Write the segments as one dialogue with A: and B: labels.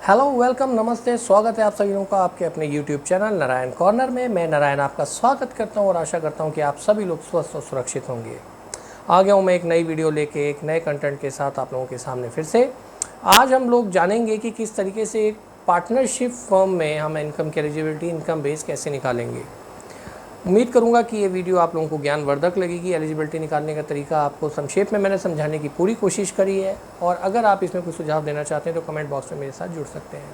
A: Hello, welcome, नमस्ते, स्वागत है आप सभी लोगों का आपके अपने यूट्यूब चैनल नारायण कॉर्नर में। मैं नारायण आपका स्वागत करता हूं और आशा करता हूं कि आप सभी लोग स्वस्थ और सुरक्षित होंगे। आ गया हूं मैं एक नई वीडियो लेके, एक नए कंटेंट के साथ आप लोगों के सामने फिर से। आज हम लोग जानेंगे कि किस तरीके से एक पार्टनरशिप फर्म में हम इनकम की एलिजिबिलिटी, इनकम बेस कैसे निकालेंगे। उम्मीद करूंगा कि ये वीडियो आप लोगों को ज्ञानवर्धक लगेगी। एलिजिबिलिटी निकालने का तरीका आपको संक्षेप में मैंने समझाने की पूरी कोशिश करी है, और अगर आप इसमें कुछ सुझाव देना चाहते हैं तो कमेंट बॉक्स में मेरे साथ जुड़ सकते हैं।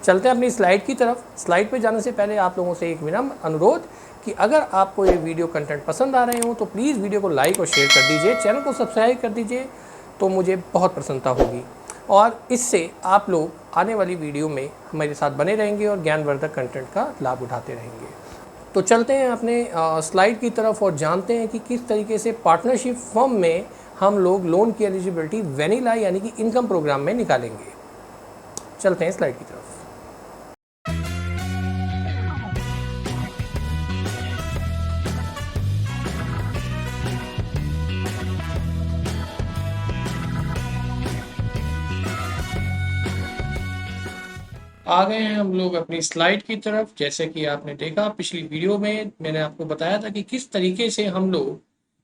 A: चलते हैं अपनी स्लाइड की तरफ। स्लाइड पे जाने से पहले आप लोगों से एक विनम्र अनुरोध कि अगर आपको ये वीडियो कंटेंट पसंद आ रहे हो तो प्लीज़ वीडियो को लाइक और शेयर कर दीजिए, चैनल को सब्सक्राइब कर दीजिए, तो मुझे बहुत प्रसन्नता होगी। और इससे आप लोग आने वाली वीडियो में हमारे साथ बने रहेंगे और ज्ञानवर्धक कंटेंट का लाभ उठाते रहेंगे। तो चलते हैं अपने स्लाइड की तरफ और जानते हैं कि किस तरीके से पार्टनरशिप फर्म में हम लोग लोन की एलिजिबिलिटी वेनिला यानी कि इनकम प्रोग्राम में निकालेंगे। चलते हैं स्लाइड की तरफ। आ गए हैं हम लोग अपनी स्लाइड की तरफ। जैसे कि आपने देखा पिछली वीडियो में मैंने आपको बताया था कि किस तरीके से हम लोग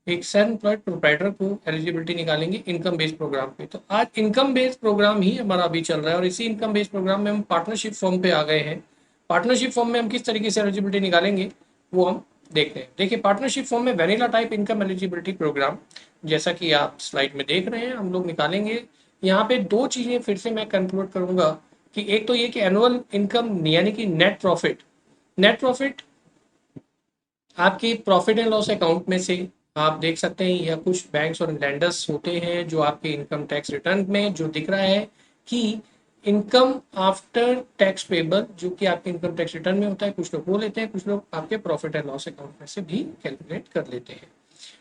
A: एक सेल्फ एम्प्लॉयड प्रोप्राइटर को एलिजिबिलिटी निकालेंगे इनकम बेस्ड प्रोग्राम पे। तो आज इनकम बेस्ड प्रोग्राम ही हमारा अभी चल रहा है, और इसी इनकम बेस्ड प्रोग्राम में हम पार्टनरशिप फॉर्म पे आ गए हैं। पार्टनरशिप फॉर्म में हम किस तरीके से एलिजिबिलिटी निकालेंगे वो हम देखते हैं। देखिए, पार्टनरशिप फॉर्म में vanilla type income eligibility program, जैसा कि आप स्लाइड में देख रहे हैं, हम लोग निकालेंगे। यहाँ पे दो चीजें फिर से मैं कंक्लूड करूंगा कि एक तो ये कि एनुअल इनकम यानी कि नेट प्रॉफिट। नेट प्रॉफिट आपकी प्रॉफिट एंड लॉस अकाउंट में से आप देख सकते हैं, या कुछ बैंक्स और लैंडर्स होते हैं जो आपके इनकम टैक्स रिटर्न में जो दिख रहा है कि इनकम आफ्टर टैक्स पेबल, जो कि आपके इनकम टैक्स रिटर्न में होता है। कुछ लोग वो लेते हैं, कुछ लोग आपके प्रॉफिट एंड लॉस अकाउंट में से भी कैलकुलेट कर लेते हैं।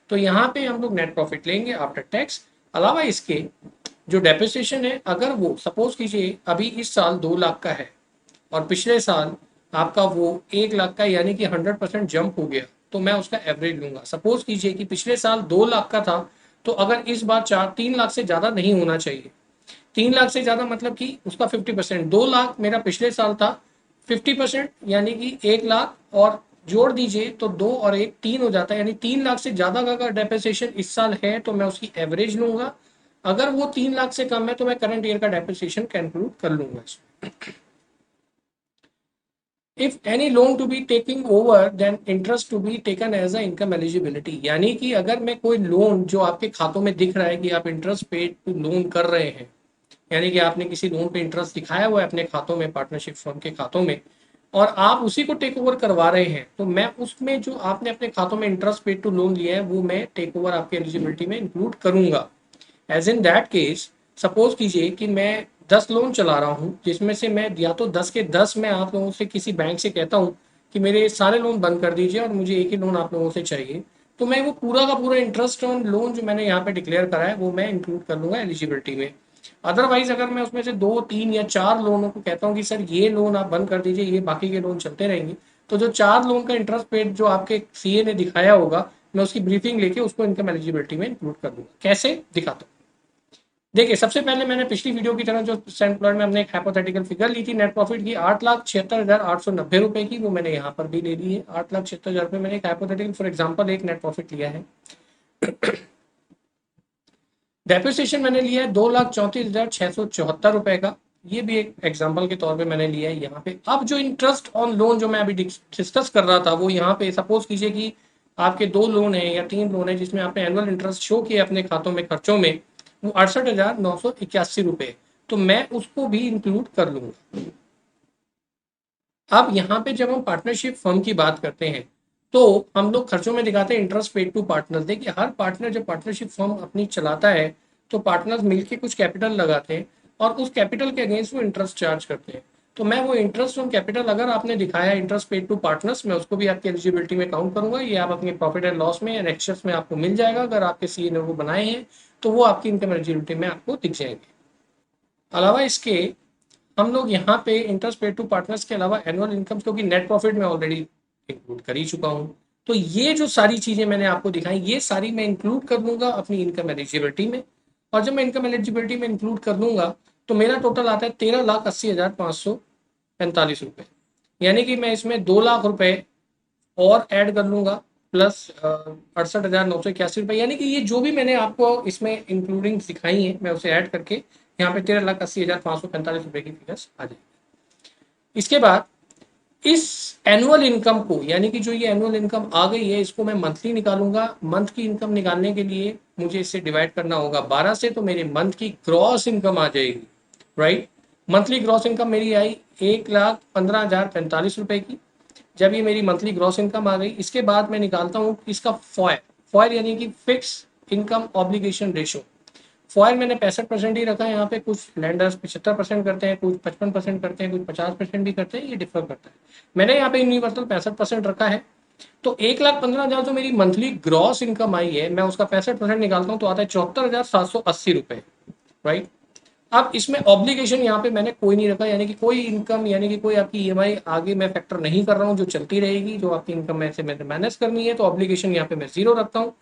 A: तो यहाँ पे हम लोग नेट प्रॉफिट लेंगे आफ्टर टैक्स। अलावा इसके जो डेप्रिसिएशन है, अगर वो सपोज कीजिए अभी इस साल 2 लाख का है और पिछले साल आपका वो 1 लाख का यानी कि 100% जंप हो गया, तो मैं उसका एवरेज लूंगा। सपोज कीजिए कि पिछले साल 2 लाख का था, तो अगर इस बार 3 लाख से ज्यादा नहीं होना चाहिए। 3 लाख से ज्यादा मतलब कि उसका 50%। 2 लाख मेरा पिछले साल था, 50% यानी कि 1 लाख और जोड़ दीजिए तो 2 और 1 3 हो जाता है, यानी 3 लाख से ज्यादा का अगर डेप्रिसिएशन इस साल है तो मैं उसकी एवरेज लूंगा। अगर वो 3 लाख से कम है तो मैं करंट ईयर का डेप्रिसिएशन कैलकुलेट कर लूंगा। If any loan to be taking over then interest to be taken as a income eligibility, यानी कि अगर मैं कोई लोन जो आपके खातों में दिख रहा है कि आप इंटरेस्ट पेड टू लोन कर रहे हैं, यानी कि आपने किसी लोन पे इंटरेस्ट दिखाया हुआ है अपने खातों में, पार्टनरशिप फर्म के खातों में, और आप उसी को टेक ओवर करवा रहे हैं, तो मैं उसमें जो आपने अपने खातों में इंटरेस्ट पेड टू लोन लिया है वो मैं टेक ओवर आपकी एलिजिबिलिटी में इंक्लूड करूंगा। As in that case, suppose कीजिए कि मैं 10 लोन चला रहा हूँ, जिसमें से मैं या तो 10 के 10 मैं आप लोगों से किसी बैंक से कहता हूँ कि मेरे सारे लोन बंद कर दीजिए और मुझे एक ही लोन आप लोगों से चाहिए, तो मैं वो पूरा का पूरा इंटरेस्ट ऑन लोन जो मैंने यहाँ पे डिक्लेयर करा है वो मैं इंक्लूड कर लूंगा एलिजिबिलिटी में। अदरवाइज अगर मैं उसमें से 2 3 या 4 लोनों को कहता हूँ कि सर ये लोन आप बंद कर दीजिए, ये बाकी के लोन चलते रहेंगे, तो जो 4 लोन का इंटरेस्ट पेड जो आपके सीए ने दिखाया होगा, मैं उसकी ब्रीफिंग लेके उसको इनकम एलिजिबिलिटी में इंक्लूड कर दूंगा। कैसे दिखाता हूँ। देखिए, सबसे पहले मैंने पिछली वीडियो की तरह जो सेल्फ एम्प्लॉयड में हमने एक हाइपोथेटिकल फिगर ली थी नेट प्रॉफिट की 8,76,890 रुपए की, वो मैंने यहाँ पर भी ले ली है। 8,76,000 रुपए मैंने एक हाइपोथेटिकल फॉर एग्जांपल एक नेट प्रॉफिट लिया है। डेप्रिसिएशन मैंने लिया है 2,34,674 रुपए का, ये भी एक एग्जांपल के तौर पे मैंने लिया है यहाँ पे। अब जो इंटरेस्ट ऑन लोन जो मैं अभी डिस्कस कर रहा था, वो यहाँ पे सपोज कीजिए कि आपके 2 लोन है या 3 लोन है जिसमें आपने एनुअल इंटरेस्ट शो किया अपने खातों में खर्चों में, वो 68,981 रुपए, तो मैं उसको भी इंक्लूड कर लूंगा। अब यहाँ पे जब हम पार्टनरशिप फर्म की बात करते हैं तो हम लोग खर्चों में दिखाते हैं इंटरेस्ट पेड टू पार्टनर। देखिए, हर पार्टनर जब पार्टनरशिप फर्म अपनी चलाता है तो पार्टनर्स मिलकर कुछ कैपिटल लगाते हैं और उस कैपिटल के अगेंस्ट वो इंटरेस्ट चार्ज करते हैं। तो मैं वो इंटरेस्ट ऑन कैपिटल अगर आपने दिखाया इंटरेस्ट पेड टू पार्टनर्स, मैं उसको भी आपकी एलिजिबिलिटी में काउंट करूंगा। ये आप अपने प्रॉफिट एंड लॉस में या एक्सेस में आपको मिल जाएगा। अगर आपके सीए ने वो बनाए हैं तो वो आपकी इनकम एलिजिबिलिटी में आपको दिख जाएंगे। अलावा इसके हम लोग यहाँ पे इंटरेस्ट पेड टू पार्टनर्स के अलावा एनुअल इनकम, क्योंकि नेट प्रॉफिट में ऑलरेडी इंक्लूड कर ही चुका हूँ, तो ये जो सारी चीजें मैंने आपको दिखाई ये सारी मैं इंक्लूड कर लूंगा अपनी इनकम एलिजिबिलिटी में। और जब मैं इनकम एलिजिबिलिटी में इंक्लूड कर लूंगा तो मेरा टोटल आता है 13,80,545 रुपये। यानी कि मैं इसमें 2 लाख रुपए और ऐड कर लूंगा, प्लस 68,981 रुपये। यानी कि ये जो भी मैंने आपको इसमें इंक्लूडिंग दिखाई है, मैं उसे ऐड करके यहाँ पे 13,80,545 रुपये की फिगर्स आ जाएगी। इसके बाद इस एनुअल इनकम को, यानी कि जो ये एनुअल इनकम आ गई है, इसको मैं मंथली निकालूंगा। मंथ की इनकम निकालने के लिए मुझे इसे डिवाइड करना होगा 12 से, तो मेरे मंथ की ग्रॉस इनकम आ जाएगी, राइट। मंथली ग्रॉस इनकम मेरी आई 1,15,045 रुपए की। जब ये मेरी मंथली ग्रॉस इनकम आ गई, इसके बाद मैं निकालता हूँ इसका फॉयर। फॉयर यानी कि fix income obligation ratio. Foyer मैंने 65% ही रखा है। यहाँ पे कुछ लैंडर्स 75% करते हैं, कुछ 55% करते हैं, कुछ 50% भी करते हैं, ये डिफर करता है। मैंने यहाँ पे यूनिवर्सल 65% रखा है। तो 1,15,000 जो मेरी मंथली ग्रॉस इनकम आई है, मैं उसका 65% निकालता हूँ तो आता है 74,780 रुपए, राइट। अब इसमें ऑब्लिगेशन यहाँ पे मैंने कोई नहीं रखा, यानी कि कोई इनकम, यानी कि कोई आपकी ईएमआई आगे मैं फैक्टर नहीं कर रहा हूँ, जो चलती रहेगी, जो आपकी इनकम में से मैंने मैनेज करनी है। तो ऑब्लिगेशन यहाँ पे मैं 0 रखता हूँ।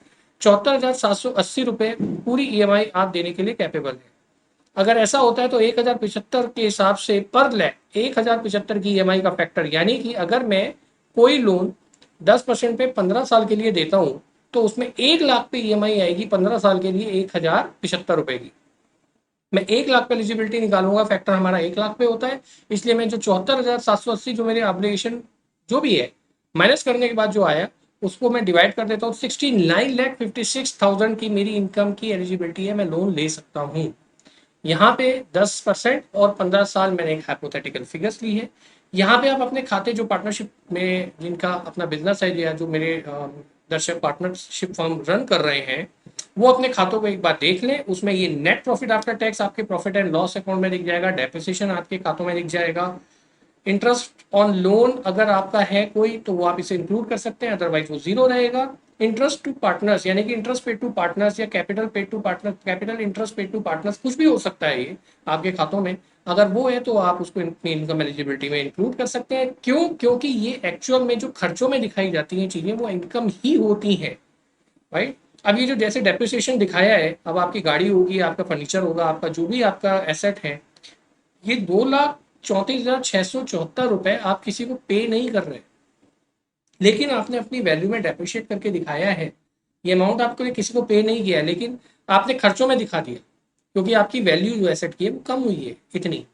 A: 74,780 रुपए पूरी ईएमआई आप देने के लिए कैपेबल है। अगर ऐसा होता है तो 1,075 के हिसाब से पर लैख 1,075 की ईएमआई का फैक्टर, यानी कि अगर मैं कोई लोन 10% पे 15 साल के लिए देता हूँ, तो उसमें 1 लाख पे ईएमआई आएगी 15 साल के लिए 1,075 रुपए की। मैं 1 लाख पे एलिजिबिलिटी निकालूंगा, फैक्टर हमारा 1 लाख पे होता है। इसलिए मैं जो 74,780 जो मेरे ऑब्लिगेशन जो भी है माइनस करने के बाद जो आया, उसको मैं डिवाइड कर देता हूँ। 69,56,000 की मेरी इनकम की एलिजिबिलिटी है, मैं लोन ले सकता हूँ। यहाँ पे 10% और 15 साल मैंने एक हाइपोथेटिकल फिगर्स ली है। यहाँ पे आप अपने खाते जो पार्टनरशिप में जिनका अपना बिजनेस है, या जो मेरे दर्शक पार्टनरशिप फर्म रन कर रहे हैं, वो अपने खातों को एक बार देख लें। उसमें ये नेट प्रॉफिट आफ्टर टैक्स आपके प्रॉफिट एंड लॉस अकाउंट में दिख जाएगा, डेप्रिसिएशन आपके खातों में दिख जाएगा, इंटरेस्ट ऑन लोन अगर आपका है कोई तो वो आप इसे इंक्लूड कर सकते हैं, अदरवाइज वो 0 रहेगा। इंटरेस्ट टू पार्टनर्स, यानी कि इंटरेस्ट पेड टू पार्टनर्स या capital paid to partner, capital interest paid to partners, कुछ भी हो सकता है ये आपके खातों में। अगर वो है तो आप उसको अपनी इनकम एलिजिबिलिटी में इंक्लूड कर सकते हैं। क्यों? क्योंकि ये एक्चुअल में जो खर्चों में दिखाई जाती हैं चीजें, वो इनकम ही होती हैं, राइट। अब ये जो जैसे डेप्रिसिएशन दिखाया है, अब आपकी गाड़ी होगी, आपका फर्नीचर होगा, आपका जो भी आपका एसेट है, ये 2,34,674 रुपए आप किसी को पे नहीं कर रहे, लेकिन आपने अपनी वैल्यू में डेप्रिशिएट करके दिखाया है। ये अमाउंट आपको किसी को पे नहीं किया है, लेकिन आपने खर्चों में दिखा दिया, क्योंकि आपकी वैल्यू जो एसेट की है वो कम हुई है इतनी,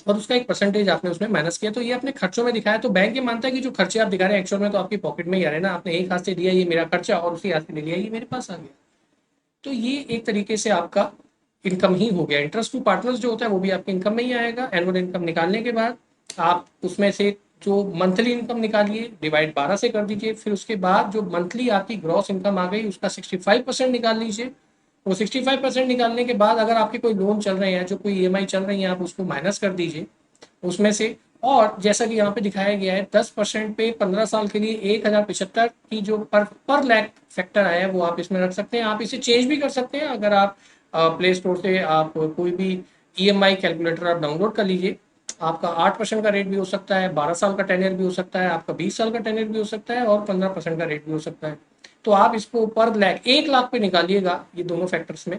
A: और उसका एक परसेंटेज आपने उसमें माइनस किया, तो ये अपने खर्चों में दिखाया। तो बैंक ये मानता है कि जो खर्चे आप दिखा रहे हैं एक्चुअल में तो आपकी पॉकेट में ही आ रहे हैं ना, आपने एक हाथ से दिया ये मेरा खर्चा और उसी हाथ से ले लिया ये मेरे पास आ गया। तो ये एक तरीके से आपका इनकम ही हो गया। इंटरेस्ट टू पार्टनर्स जो होता है वो भी आपकी इनकम में ही आएगा। एनुअल इनकम निकालने के बाद आप उसमें से जो मंथली इनकम निकालिए, डिवाइड 12 से कर दीजिए। फिर उसके बाद जो मंथली आपकी ग्रॉस इनकम आ गई उसका 65% निकाल लीजिए। वो 65% निकालने के बाद अगर आपके कोई लोन चल रहे हैं, जो कोई ईएमआई चल रही है, आप उसको माइनस कर दीजिए उसमें से। और जैसा कि यहाँ पे दिखाया गया है 10% पे 15 साल के लिए 1,075 की जो पर लैख फैक्टर आया है वो आप इसमें रख सकते हैं। आप इसे चेंज भी कर सकते हैं। अगर आप प्ले स्टोर से आप कोई भी ईएमआई कैलकुलेटर आप डाउनलोड कर लीजिए। आपका 8% का रेट भी हो सकता है, 12 साल का टेन्योर भी हो सकता है, आपका 20 साल का टेन्योर भी हो सकता है, और 15% का रेट भी हो सकता है। तो आप इसको पर लैख 1 लाख पे निकालिएगा ये दोनों फैक्टर्स में,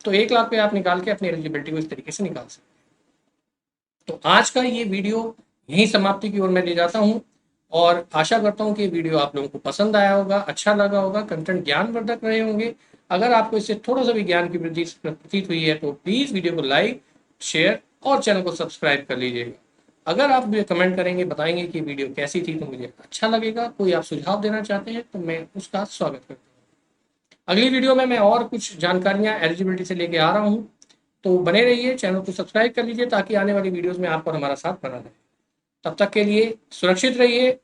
A: तो 1 लाख पे आप निकाल के अपनी एलिजिबिलिटी को इस तरीके से निकाल सकते हैं। तो आज का ये वीडियो यहीं समाप्ति की ओर मैं ले जाता हूँ, और आशा करता हूँ कि ये वीडियो आप लोगों को पसंद आया होगा, अच्छा लगा होगा, कंटेंट ज्ञानवर्धक रहे होंगे। अगर आपको इससे थोड़ा सा भी ज्ञान की वृद्धि प्रतीत हुई है तो प्लीज़ वीडियो को लाइक, शेयर और चैनल को सब्सक्राइब कर लीजिएगा। अगर आप मुझे कमेंट करेंगे, बताएंगे कि वीडियो कैसी थी, तो मुझे अच्छा लगेगा। कोई आप सुझाव देना चाहते हैं तो मैं उसका स्वागत करता हूँ। अगली वीडियो में मैं और कुछ जानकारियाँ एलिजिबिलिटी से लेके आ रहा हूँ, तो बने रहिए, चैनल को सब्सक्राइब कर लीजिए ताकि आने वाली वीडियोस में आपको हमारा साथ बना रहे। तब तक के लिए सुरक्षित रहिए।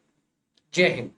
A: जय हिंद।